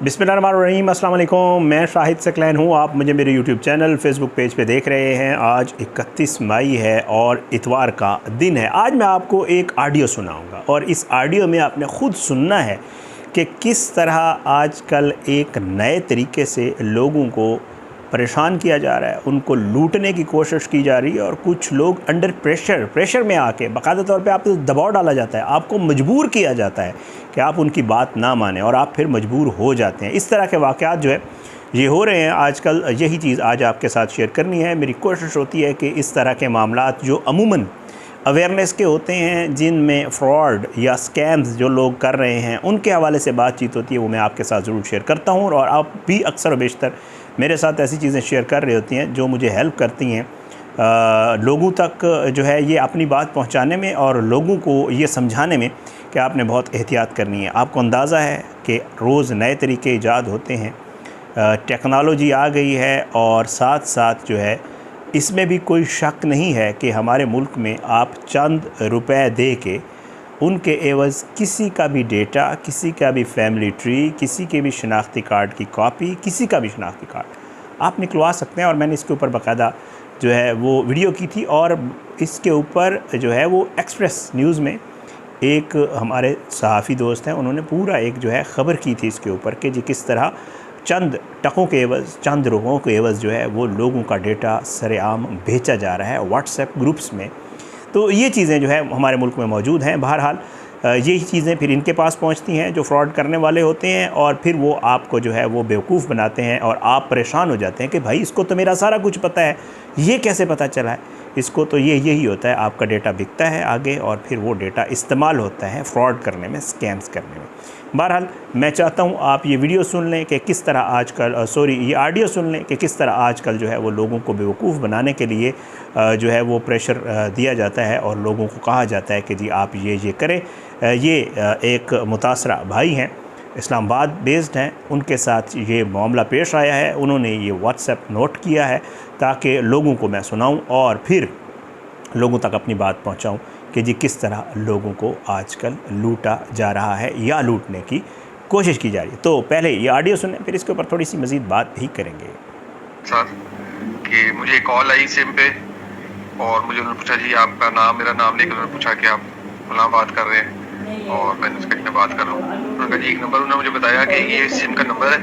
बिस्मिल्लाहिर्रहमानिर्रहीम, अस्सलाम वालेकुम। मैं शाहिद सकलैन हूँ। आप मुझे मेरे यूट्यूब चैनल फेसबुक पेज पे देख रहे हैं। आज 31 मई है और इतवार का दिन है। आज मैं आपको एक ऑडियो सुनाऊंगा और इस ऑडियो में आपने ख़ुद सुनना है कि किस तरह आजकल एक नए तरीके से लोगों को परेशान किया जा रहा है, उनको लूटने की कोशिश की जा रही है और कुछ लोग अंडर प्रेशर में आके बाकायदा तौर पे आप तो दबाव डाला जाता है, आपको मजबूर किया जाता है कि आप उनकी बात ना मानें और आप फिर मजबूर हो जाते हैं। इस तरह के वाक़यात जो है ये हो रहे हैं आजकल। यही चीज़ आज आपके साथ शेयर करनी है। मेरी कोशिश होती है कि इस तरह के मामलात जो अमूमन अवेयरनेस के होते हैं, जिनमें फ़्रॉड या स्कैम्स जो लोग कर रहे हैं, उनके हवाले से बातचीत होती है, वो मैं आपके साथ ज़रूर शेयर करता हूँ। और आप भी अक्सर व बेशतर मेरे साथ ऐसी चीज़ें शेयर कर रही होती हैं जो मुझे हेल्प करती हैं लोगों तक जो है ये अपनी बात पहुंचाने में और लोगों को ये समझाने में कि आपने बहुत एहतियात करनी है। आपको अंदाज़ा है कि रोज़ नए तरीके ईजाद होते हैं, टेक्नोलॉजी आ गई है और साथ साथ जो है इसमें भी कोई शक नहीं है कि हमारे मुल्क में आप चंद रुपए दे के उनके एवज़ किसी का भी डेटा, किसी का भी फैमिली ट्री, किसी के भी शनाख्ती कार्ड की कॉपी, किसी का भी शनाख्ती कार्ड आप निकलवा सकते हैं। और मैंने इसके ऊपर बाकायदा जो है वो वीडियो की थी और इसके ऊपर जो है वो एक्सप्रेस न्यूज़ में एक हमारे सहाफ़ी दोस्त हैं, उन्होंने पूरा एक जो है ख़बर की थी इसके ऊपर कि जी किस तरह चंद टकों के एवज़, चंद रुपयों के एवज़ जो है वो लोगों का डेटा सरेआम बेचा जा रहा है व्हाट्सएप ग्रुप्स में। तो ये चीज़ें जो है हमारे मुल्क में मौजूद हैं। बहरहाल यही चीज़ें फिर इनके पास पहुंचती हैं जो फ्रॉड करने वाले होते हैं और फिर वो आपको जो है वो बेवकूफ़ बनाते हैं और आप परेशान हो जाते हैं कि भाई इसको तो मेरा सारा कुछ पता है, ये कैसे पता चला है इसको। तो यही होता है, आपका डेटा बिकता है आगे और फिर वो डेटा इस्तेमाल होता है फ्रॉड करने में, स्कैम्स करने में। बहरहाल मैं चाहता हूँ आप ये वीडियो सुन लें कि किस तरह आजकल ये ऑडियो सुन लें कि किस तरह आजकल जो है वो लोगों को बेवकूफ़ बनाने के लिए जो है वो प्रेशर दिया जाता है और लोगों को कहा जाता है कि जी आप ये करें। ये एक मुतासरा भाई हैं, इस्लामाबाद बेस्ड हैं, उनके साथ ये मामला पेश आया है। उन्होंने ये व्हाट्सएप नोट किया है ताकि लोगों को मैं सुनाऊं और फिर लोगों तक अपनी बात पहुंचाऊं कि जी किस तरह लोगों को आजकल लूटा जा रहा है या लूटने की कोशिश की जा रही है। तो पहले ये ऑडियो सुनें, फिर इसके ऊपर थोड़ी सी मज़ीद बात भी करेंगे। सर कि मुझे कॉल आई सिम पे और मुझे उन्होंने पूछा जी आपका नाम, मेरा नाम लेकर उन्होंने पूछा कि आप फलां बात कर रहे हैं और मैंने उसका मैं बात कर रहा हूँ। उन्होंने कहा जी एक नंबर, उन्होंने मुझे बताया कि ये सिम का नंबर है,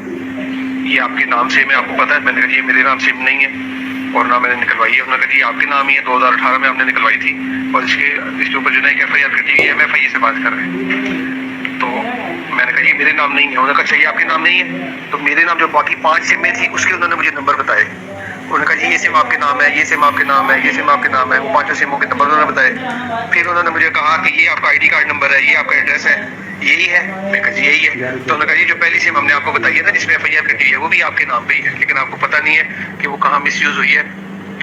ये आपके नाम से मैं आपको पता है। मैंने कहा जी मेरे नाम सिम नहीं है और ना मैंने निकलवाई है। उन्होंने कहा जी आपके नाम ही है, 2018 में आपने निकलवाई थी और इसके ऊपर जो है FIR कटी हुई है, MFI से बात कर रहे हैं। तो मैंने कहा जी मेरे नाम नहीं है। उन्होंने कहा अच्छा ये आपके नाम नहीं है, तो मेरे नाम जो बाकी 5 सिम में थी उसके उन्होंने मुझे नंबर बताए। उन्होंने कहा जी ये सिम आपके नाम है, ये सिम आपके नाम है, ये सिम आपके नाम है। वो 5 सिमों के नंबर उन्होंने बताए। फिर उन्होंने मुझे कहा कि ये आपका ID कार्ड नंबर है, ये आपका एड्रेस है, यही है। मैं कहा जी यही है। तो उन्होंने कहा जी जो पहली सिम हमने आपको बताई है ना जिसमें FIR कटी है, वो भी आपके नाम पे ही है, लेकिन आपको पता नहीं है कि वो कहाँ मिसयूज हुई है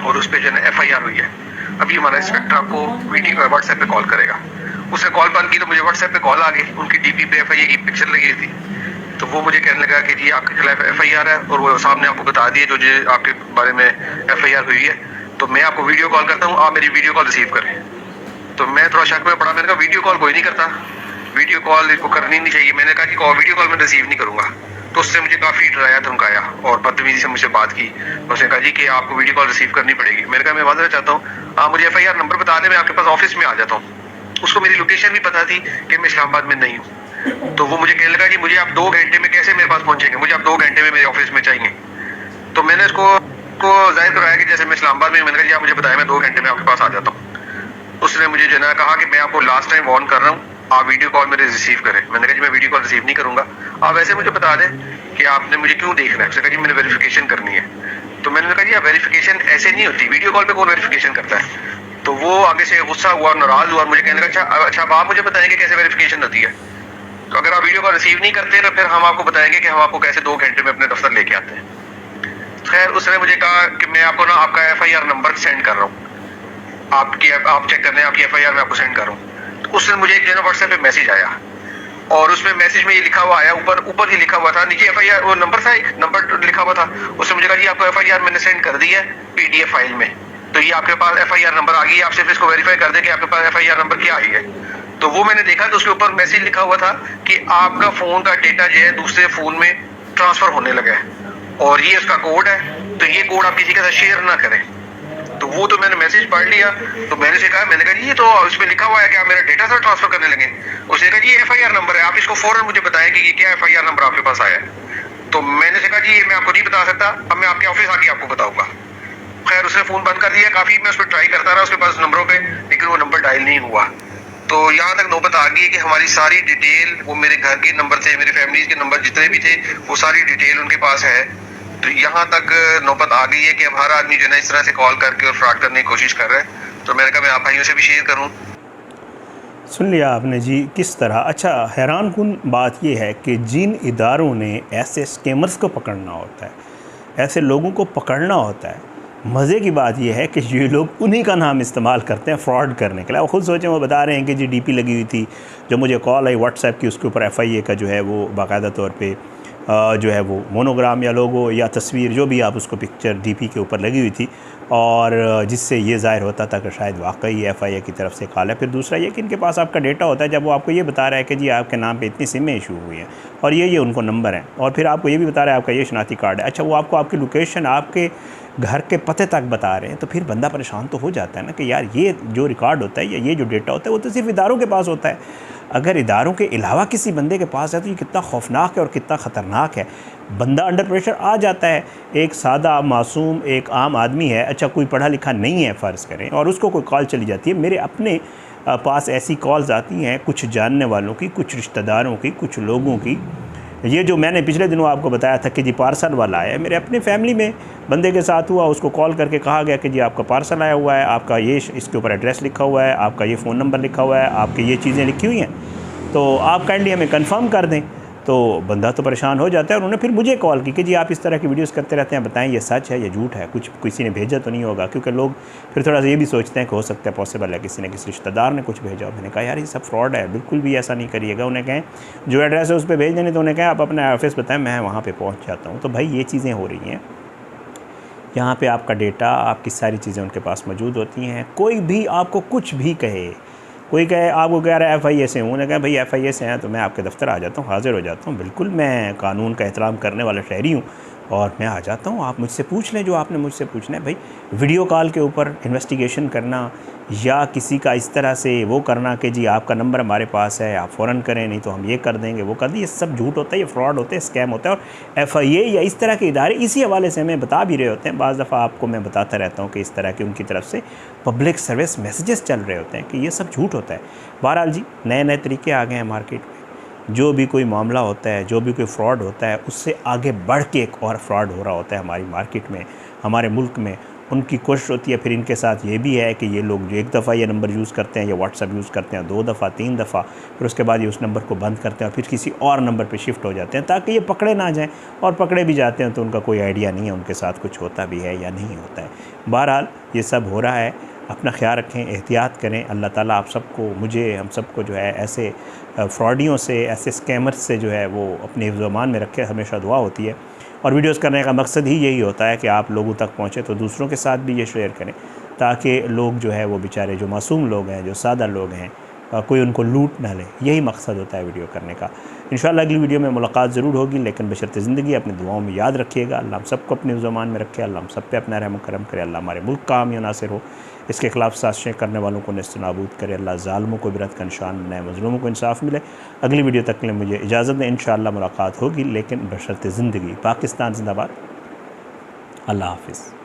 और उस पर जो है FIR हुई है। अभी हमारा इंस्पेक्टर आपको वीडियो व्हाट्सएप पे कॉल करेगा। उसने कॉल बंद की तो मुझे व्हाट्सएप पे कॉल आ गई, उनकी DP पे FIR की पिक्चर लगी थी। तो वो मुझे कहने लगा कि जी आपके खिलाफ FIR है और वो साहब ने आपको बता दिया जो आपके बारे में FIR हुई है। तो मैं आपको वीडियो कॉल करता हूँ, आप मेरी वीडियो कॉल रिसीव करें। तो मैं थोड़ा शक में पड़ा, मैंने कहा वीडियो कॉल कोई नहीं करता, वीडियो कॉल इसको करनी नहीं चाहिए। मैंने कहा कि वीडियो कॉल मैं रिसीव नहीं करूँगा। तो उससे मुझे काफ़ी डराया धमकाया और बदतमीजी से मुझसे बात की। उसने कहा जी कि आपको वीडियो कॉल रिसीव करनी पड़ेगी। मैंने कहा मैं वादा चाहता हूँ आप मुझे FIR नंबर बता दें, मैं आपके पास ऑफिस में आ जाता हूँ। उसको मेरी लोकेशन भी पता थी कि मैं इस्लामाबाद में नहीं हूँ। तो वो मुझे कहने लगा जी मुझे आप 2 घंटे में कैसे मेरे पास पहुंचेंगे, मुझे आप 2 घंटे में मेरे ऑफिस में चाहिए। तो मैंने उसको जाहिर करवाया कि जैसे मैं इस्लामाबाद में, मैंने कहा जी आप मुझे बताएं मैं 2 घंटे में आपके पास आ जाता हूँ। उसने मुझे जो है कहा कि मैं आपको लास्ट टाइम वार्न कर रहा हूँ, आप वीडियो कॉल मेरे रिसीव करें। मैंने कहा जी मैं वीडियो कॉल रिसीव नहीं करूंगा, आप ऐसे मुझे बता दें कि आपने मुझे क्यों देखना है। उसने कहा जी मैंने वेरिफिकेशन करनी है। तो मैंने कहा जी वेरिफिकेशन ऐसे नहीं होती, वीडियो कॉल पे कौन वेरिफिकेशन करता है। तो वो आगे से गुस्सा हुआ, नाराज हुआ, मुझे कहने लगा अच्छा आप मुझे बताएंगे कैसे वेरिफिकेशन होती है। तो अगर आप वीडियो कॉल रिसीव नहीं करते तो फिर हम आपको बताएंगे कि हम आपको कैसे 2 घंटे में अपने दफ्तर लेके आते हैं। खैर उसने मुझे कहा कि मैं आपको ना आपका FIR नंबर सेंड कर रहा हूँ, आप चेक कर लें, आपकी FIR मैं आपको सेंड कर रहा हूँ। तो उसने मुझे एक जो है व्हाट्सएप पे मैसेज आया और उसमें मैसेज में ये लिखा हुआ आया, ऊपर ही लिखा हुआ था, नीचे FIR वो नंबर था, एक नंबर लिखा हुआ था। उसने मुझे कहा जी आपको FIR मैंने सेंड कर दी है PDF फाइल में, तो ये आपके पास FIR नंबर आ गई है, आप सिर्फ इसको वेरीफाई कर दें कि आपके पास FIR नंबर क्या आई है। तो वो मैंने देखा तो उसके ऊपर मैसेज लिखा हुआ था कि आपका फोन का डेटा जो है दूसरे फोन में ट्रांसफ़र होने लगा है और ये इसका कोड है, तो ये कोड आप किसी के साथ शेयर ना करें। तो वो तो मैंने मैसेज पढ़ लिया, तो मैंने कहा जी ये तो इसमें लिखा हुआ है कि आप मेरा डेटा सर ट्रांसफर करने लगे। उसने कहा जी FIR नंबर है, आप इसको फौरन मुझे बताएं कि ये क्या FIR नंबर आपके पास आया है। तो मैंने कहा जी ये मैं आपको नहीं बता सकता, अब मैं आपके ऑफिस आके आपको बताऊंगा। खैर उसने फ़ोन बंद कर दिया। काफ़ी मैं उस पर ट्राई करता रहा उसके पास नंबरों पे, लेकिन वो नंबर डायल नहीं हुआ। तो यहाँ तक नौबत आ गई है कि हमारी सारी डिटेल, वो मेरे घर के नंबर थे, मेरे फैमिली के नंबर जितने भी थे, वो सारी डिटेल उनके पास है। तो यहाँ तक नौबत आ गई है कि अब हर आदमी जो है ना इस तरह से कॉल करके और फ्रॉड करने की कोशिश कर रहा है। तो मैंने कहा मैं आप भाइयों से भी शेयर करूँ। सुन लिया आपने जी किस तरह। अच्छा, हैरानकुन बात यह है कि जिन इदारों ने ऐसे स्कैमर्स को पकड़ना होता है, ऐसे लोगों को पकड़ना होता है, मज़े की बात यह है कि ये लोग उन्हीं का नाम इस्तेमाल करते हैं फ़्रॉड करने के लिए। वो खुद सोचें, वो बता रहे हैं कि जी DP लगी हुई थी, जो मुझे कॉल आई व्हाट्सएप की, उसके ऊपर FIA का जो है वो बाकायदा तौर पे जो है वो मोनोग्राम या लोगो या तस्वीर जो भी आप उसको पिक्चर DP के ऊपर लगी हुई थी, और जिससे ये ज़ाहिर होता था कि शायद वाकई FIA की तरफ से कॉल है। फिर दूसरा ये कि इनके पास आपका डेटा होता है, जब वो आपको ये बता रहा है कि जी आपके नाम पे इतनी सिमें इशू हुई हैं और ये उनको नंबर हैं, और फिर आपको ये भी बता रहा है आपका ये शनाख्ती कार्ड है। अच्छा, वो आपको आपकी लोकेशन आपके घर के पते तक बता रहे हैं, तो फिर बंदा परेशान तो हो जाता है ना कि यार ये जो रिकॉर्ड होता है या ये जो डेटा होता है वो तो सिर्फ इदारों के पास होता है। अगर इदारों के अलावा किसी बंदे के पास है तो ये कितना खौफनाक है और कितना ख़तरनाक है। बंदा अंडर प्रेशर आ जाता है। एक सादा मासूम एक आम आदमी है, अच्छा कोई पढ़ा लिखा नहीं है फ़र्ज़ करें, और उसको कोई कॉल चली जाती है। मेरे अपने पास ऐसी कॉल्स आती हैं कुछ जानने वालों की, कुछ रिश्तेदारों की, कुछ लोगों की। ये जो मैंने पिछले दिनों आपको बताया था कि जी पार्सल वाला आया है, मेरे अपने फैमिली में बंदे के साथ हुआ। उसको कॉल करके कहा गया कि जी आपका पार्सल आया हुआ है, आपका ये इसके ऊपर एड्रेस लिखा हुआ है, आपका ये फ़ोन नंबर लिखा हुआ है, आपकी ये चीज़ें लिखी हुई हैं, तो आप काइंडली हमें कंफर्म कर दें। तो बंदा तो परेशान हो जाता है। और उन्होंने फिर मुझे कॉल की कि जी आप इस तरह की वीडियोस करते रहते हैं, बताएं ये सच है या झूठ है, कुछ किसी ने भेजा तो नहीं होगा, क्योंकि लोग फिर थोड़ा सा ये भी सोचते हैं कि हो सकता है पॉसिबल है किसी ने किसी रिश्तेदार ने कुछ भेजा हो। मैंने कहा यार ये सब फ्रॉड है, बिल्कुल भी ऐसा नहीं करिएगा। उन्हें कहें जो एड्रेस है उस पर भेज देने, तो उन्हें कहें आप अपना ऑफिस बताएं, मैं वहाँ पर पहुँच जाता हूँ। तो भाई ये चीज़ें हो रही हैं, यहाँ पर आपका डेटा, आपकी सारी चीज़ें उनके पास मौजूद होती हैं। कोई भी आपको कुछ भी कहे, कोई कहे आपको कह रहा है FIA से हूँ, उन्हें कहा भाई FIA से हैं तो मैं आपके दफ्तर आ जाता हूँ, हाज़िर हो जाता हूँ, बिल्कुल मैं कानून का एहतराम करने वाला शहरी हूँ और मैं आ जाता हूँ, आप मुझसे पूछ लें जो आपने मुझसे पूछना है। भाई वीडियो कॉल के ऊपर इन्वेस्टिगेशन करना या किसी का इस तरह से वो करना कि जी आपका नंबर हमारे पास है, आप फ़ौरन करें, नहीं तो हम ये कर देंगे वो कर देंगे, ये सब झूठ होता है, ये फ्रॉड होता है, स्कैम होता है। और FIA या इस तरह के इदारे इसी हवाले से हमें बता भी रहे होते हैं। बाज़ दफ़ा आपको मैं बताता रहता हूँ कि इस तरह की उनकी तरफ से पब्लिक सर्विस मैसेजेस चल रहे होते हैं कि ये सब झूठ होता है। बहरहाल जी, नए नए तरीके आ गए हैं मार्केट में। जो भी कोई मामला होता है, जो भी कोई फ्रॉड होता है, उससे आगे बढ़ के एक और फ्रॉड हो रहा होता है हमारी मार्केट में, हमारे मुल्क में। उनकी कोशिश होती है फिर इनके साथ ये भी है कि ये लोग जो एक दफ़ा ये नंबर यूज़ करते हैं या व्हाट्सएप यूज़ करते हैं 2 दफ़ा 3 दफ़ा, फिर उसके बाद ये उस नंबर को बंद करते हैं और फिर किसी और नंबर पे शिफ्ट हो जाते हैं ताकि ये पकड़े ना जाएं। और पकड़े भी जाते हैं तो उनका कोई आइडिया नहीं है उनके साथ कुछ होता भी है या नहीं होता है। बहरहाल ये सब हो रहा है, अपना ख्याल रखें, एहतियात करें। अल्लाह ताला आप सबको, मुझे, हम सबको जो है ऐसे फ्रॉडियों से, ऐसे स्कैमर्स से जो है वो अपने हिफ्ज़-ओ-अमान में रखे, हमेशा दुआ होती है। और वीडियोस करने का मकसद ही यही होता है कि आप लोगों तक पहुँचे तो दूसरों के साथ भी ये शेयर करें ताकि लोग जो है वो बेचारे जो मासूम लोग हैं, जो सादा लोग हैं, कोई उनको लूट ना ले। यही मकसद होता है वीडियो करने का। इंशाअल्लाह अगली वीडियो में मुलाकात ज़रूर होगी, लेकिन बशर्ते ज़िंदगी अपनी दुआओं में याद रखिएगा। अल्लाह हम सबको अपने ज़ुबान में रखे, अल्लाह हम सब पे अपना रहम करम करे, अल्लाह हमारे मुल्क का आम नासिर हो, इसके खिलाफ साजिशें करने वालों को नेस्त नाबूद करे, अल्लाह ज़ालिमों को इबरत का निशान बनाए, मज़लूमों को इंसाफ मिले। अगली वीडियो तक के लिए मुझे इजाज़त दें, इंशाअल्लाह मुलाकात होगी, लेकिन बशर्ते ज़िंदगी। पाकिस्तान ज़िंदाबाद। अल्लाह हाफ़िज़।